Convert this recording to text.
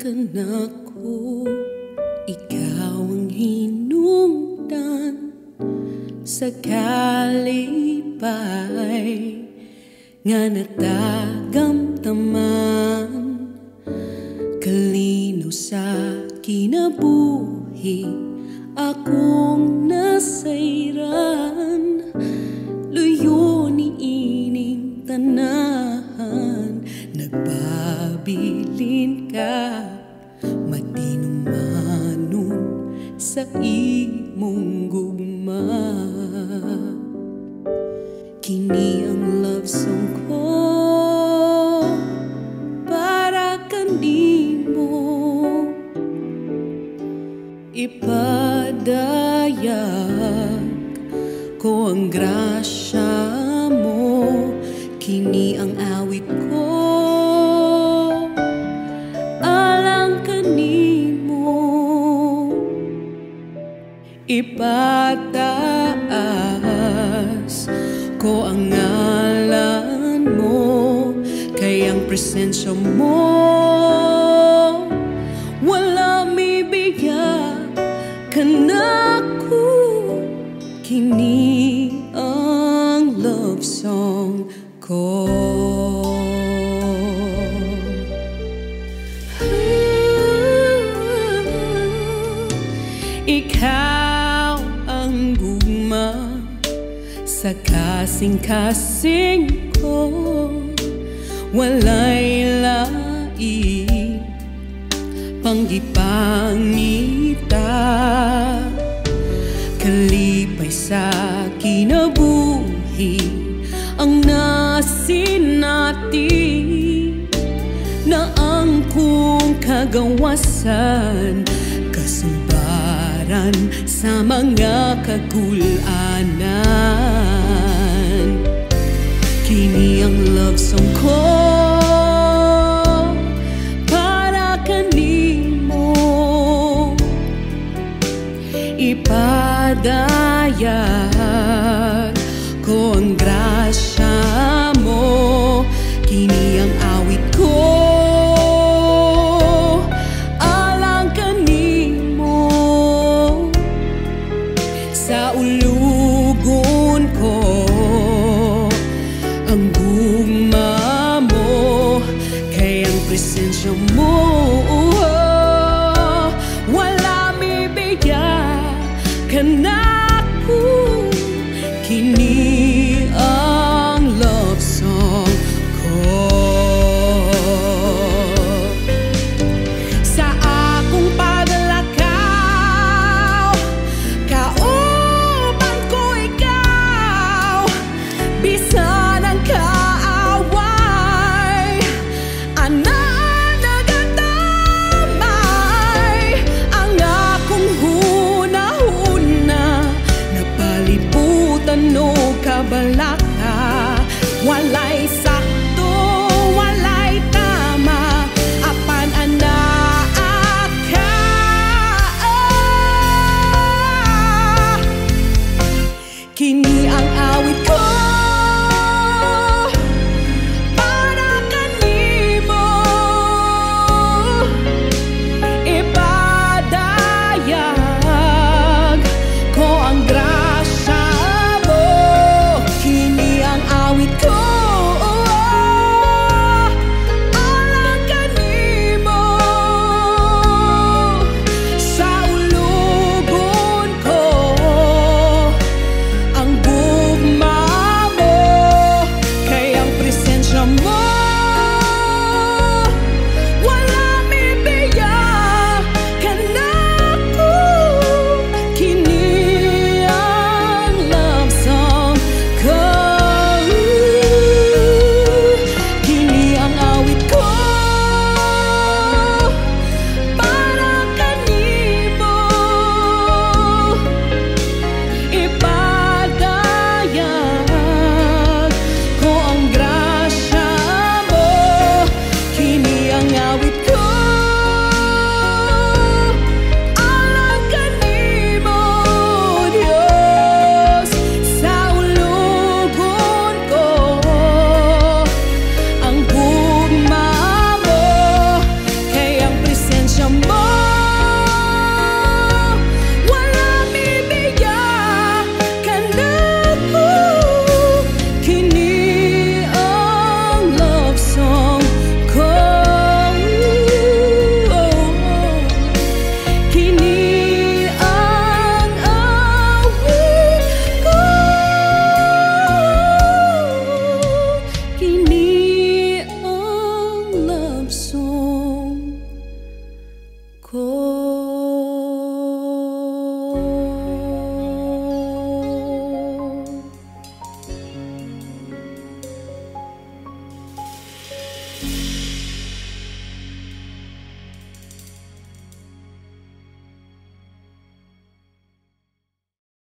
ka ko, ikaw ang hinungdan sa kalipay nga natagamtaman, kalinaw sa kinabuhi akong nasayran, luyo ni ining tanahan, nagpabilin ka matinumanon sa imong gugma. Kini ang love song ko para kanimo, ipadayag ko ang grasya mo. Kini ang awit ko alang kanimo, ipataas ko ang ngalan mo, kay ang presensya mo wala mibigya kanako. Kini ang love song ko. Ikaw ang gugma sa kasing-kasing ko, walay lain panggipangita, kalipay sa kinabuhi ang nasinati, na ang kong kagawasan kasumbaran sa mga kagulanan. Kini ang love song ko para kanimo, ipadayag ko ang grasya mo. Kini ang awit ko alang kanimo, sa ulugon ko ang gugma mo, kay ang presensya mo wala mibigya kanako. Kini ang love song ko. Sa akong paglakaw, kauban ko ikaw, bisan ang kaaway, ananagan